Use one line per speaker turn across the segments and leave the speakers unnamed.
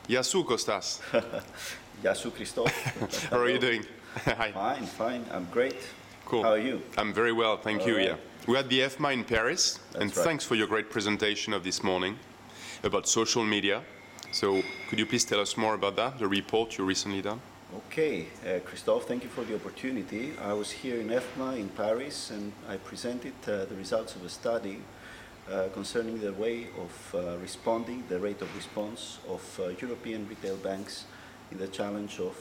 Yasu Costas.
Yasu Christophe.
How are you doing? Hi.
Fine. I'm great.
Cool.
How are you?
I'm very well, thank you.
Right.
Yeah. We're at the EFMA in Paris, and
right.
thanks for your great presentation of this morning about social media. So could you please tell us more about that, the report you recently done?
Okay, Christophe, thank you for the opportunity. I was here in EFMA in Paris, and I presented the results of a study concerning the way of responding, the rate of response of European retail banks in the challenge of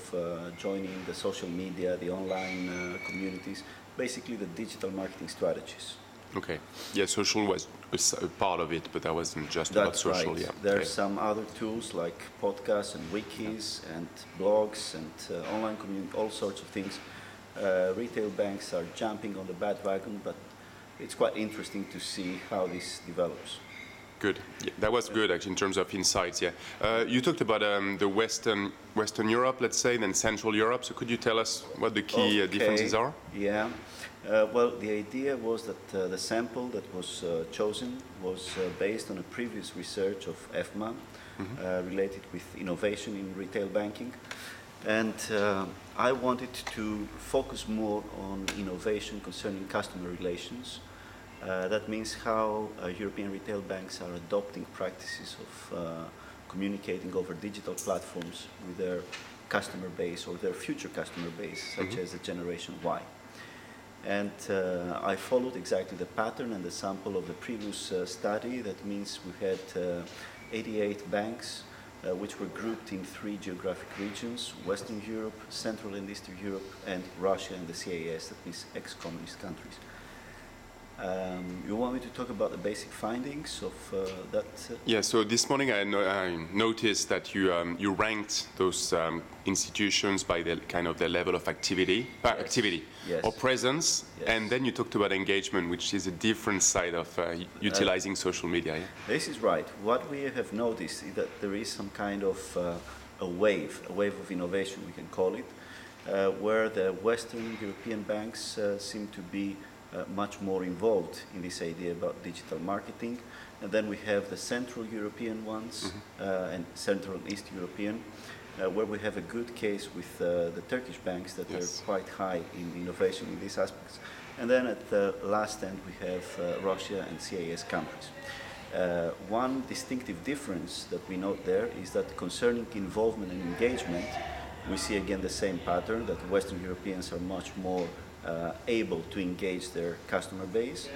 joining the social media, the online communities, basically the digital marketing strategies.
Okay. Yeah, social was a part of it, but that wasn't just about social.
Right.
Yeah.
There are some other tools like podcasts and wikis and blogs and online community, all sorts of things. Retail banks are jumping on the bandwagon, but it's quite interesting to see how this develops.
Good. Yeah, that was good, actually, in terms of insights. Yeah. You talked about the Western Europe, let's say, then Central Europe. So could you tell us what the key differences are?
Yeah. Well, the idea was that the sample that was chosen was based on a previous research of EFMA related with innovation in retail banking. And I wanted to focus more on innovation concerning customer relations. That means how European retail banks are adopting practices of communicating over digital platforms with their customer base or their future customer base, such as the Generation Y. And I followed exactly the pattern and the sample of the previous study. That means we had 88 banks which were grouped in 3 geographic regions: Western Europe, Central and Eastern Europe, and Russia and the CIS, that means ex-communist countries. You want me to talk about the basic findings of that?
Yeah, so this morning I noticed that you ranked those institutions by the kind of their level of activity,
Yes.
or presence,
Yes.
and then you talked about engagement, which is a different side of utilizing social media. Yeah?
This is right. What we have noticed is that there is some kind of a wave of innovation, we can call it, where the Western European banks seem to be much more involved in this idea about digital marketing. And then we have the Central European ones and Central and East European, where we have a good case with the Turkish banks that are quite high in innovation in these aspects. And then at the last end we have Russia and CIS countries. One distinctive difference that we note there is that concerning involvement and engagement, we see again the same pattern, that Western Europeans are much more able to engage their customer base.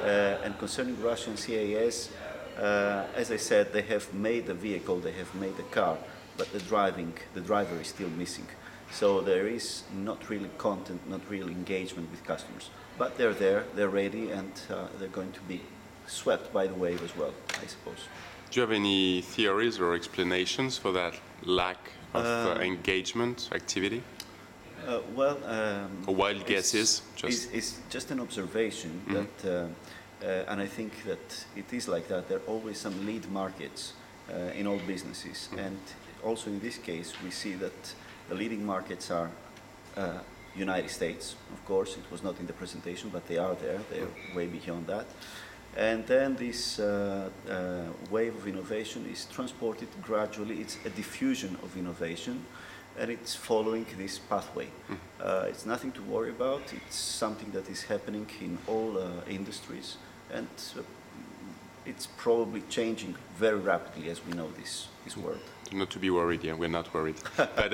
And concerning Russia and CIS, as I said, they have made the vehicle, they have made the car, but the driver is still missing. So there is not really content, not really engagement with customers. But they're there, they're ready, and they're going to be swept by the wave as well, I suppose.
Do you have any theories or explanations for that lack of engagement activity? Or wild guesses?
It's just an observation that, and I think that it is like that. There are always some lead markets in all businesses, and also in this case, we see that the leading markets are United States. Of course, it was not in the presentation, but they are there. They are way beyond that. And then this wave of innovation is transported gradually. It's a diffusion of innovation, and it's following this pathway. It's nothing to worry about. It's something that is happening in all industries, and it's probably changing very rapidly as we know this world.
Not to be worried, yeah, we're not worried. But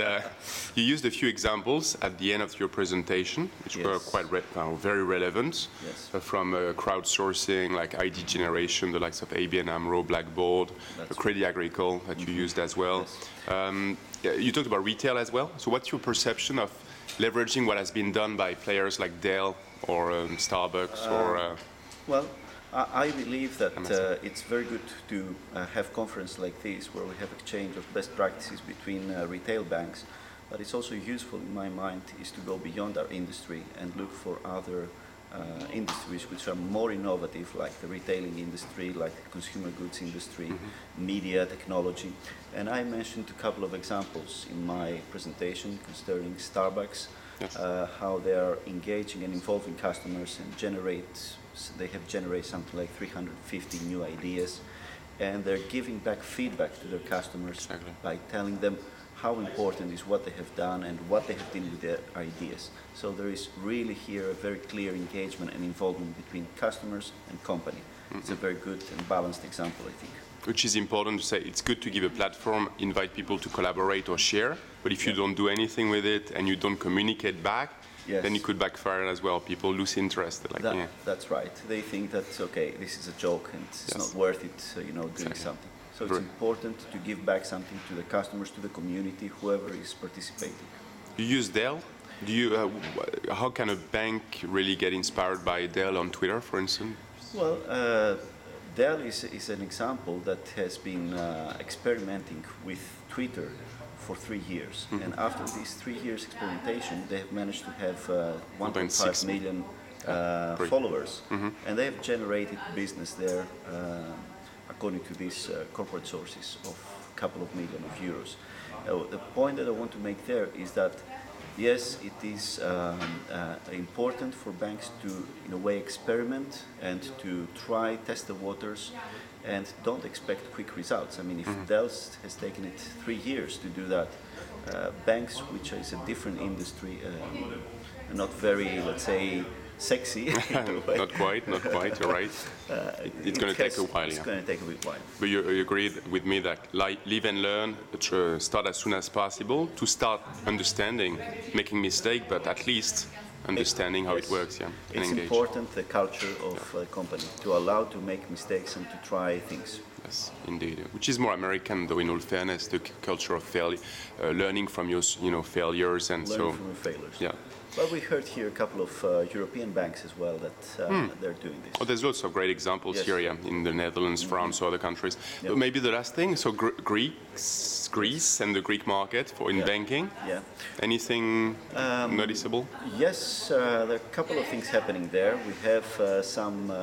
you used a few examples at the end of your presentation, which were quite very relevant, from crowdsourcing, like ID generation, the likes of ABN AMRO, Blackboard, Crédit Agricole that you used as well. You talked about retail as well. So what's your perception of leveraging what has been done by players like Dell or Starbucks or...
Well, I believe that it's very good to have conferences like this where we have exchange of best practices between retail banks, but it's also useful in my mind is to go beyond our industry and look for other industries which are more innovative, like the retailing industry, like the consumer goods industry, media, technology. And I mentioned a couple of examples in my presentation concerning Starbucks, how they are engaging and involving customers and they have generated something like 350 new ideas. and they're giving back feedback to their customers by telling them how important is what they have done and what they have done with their ideas. So there is really here a very clear engagement and involvement between customers and company. It's a very good and balanced example, I think.
Which is important to say. It's good to give a platform, invite people to collaborate or share, but if you don't do anything with it and you don't communicate back, then it could backfire as well. People lose interest. Like,
That's right. They think that, okay, this is a joke and it's not worth it, doing something. So it's important to give back something to the customers, to the community, whoever is participating.
You use Dell? How can a bank really get inspired by Dell on Twitter, for instance?
Well, Dell is an example that has been experimenting with Twitter for 3 years. And after these 3 years experimentation, they have managed to have 1.5 million followers. And they have generated business there, according to these corporate sources, of a couple of million of euros. The point that I want to make there is that yes, it is important for banks to, in a way, experiment and to try, test the waters, and don't expect quick results. I mean, if Dell has taken it 3 years to do that, banks, which is a different industry, not very, let's say, sexy.
Not quite, you're right. It's going to take a while.
It's going to take a bit while.
But you agree with me that live and learn, start as soon as possible to start understanding, making mistakes, but at least understanding how it works,
It's important, the culture of a company, to allow to make mistakes and to try things.
Yes, indeed. Which is more American, though, in all fairness, the culture of learning from your, failures and
learning from your failures.
Yeah.
Well, we heard here a couple of European banks as well that they're doing this.
Oh, there's lots of great examples here, in the Netherlands, France, other countries. But maybe the last thing, so Greece and the Greek market in banking.
Yeah.
Anything noticeable?
Yes, there are a couple of things happening there. We have some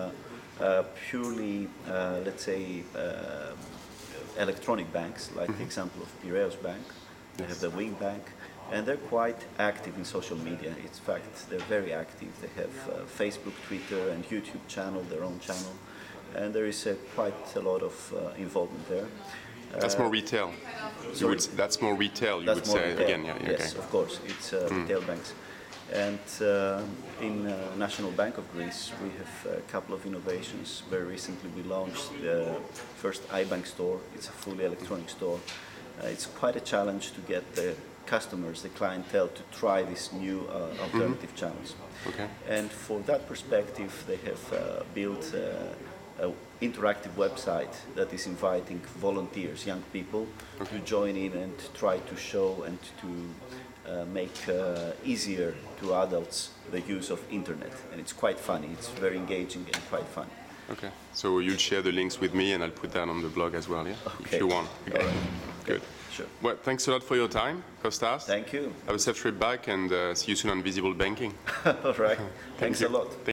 purely, let's say, electronic banks, like the example of Piraeus Bank. They have the Wing Bank. And they're quite active in social media. In fact, they're very active. They have Facebook, Twitter, and YouTube channel, their own channel. And there is quite a lot of involvement there.
That's more retail. That's more retail, you would say.
Retail.
Again,
Yes, of course. It's retail banks. And in National Bank of Greece, we have a couple of innovations. Very recently, we launched the first iBank store. It's a fully electronic store. It's quite a challenge to get the customers, the clientele, to try these new alternative channels.
Okay.
And for that perspective, they have built an interactive website that is inviting volunteers, young people, to join in and try to show and to make easier to adults the use of internet. And it's quite funny. It's very engaging and quite fun.
Okay. So you'll share the links with me and I'll put that on the blog as well, if you want. Okay.
All right.
Good.
Sure.
Well, thanks a lot for your time, Costas.
Thank you.
Have a safe trip back and see you soon on Visible Banking.
All right. Thanks a lot.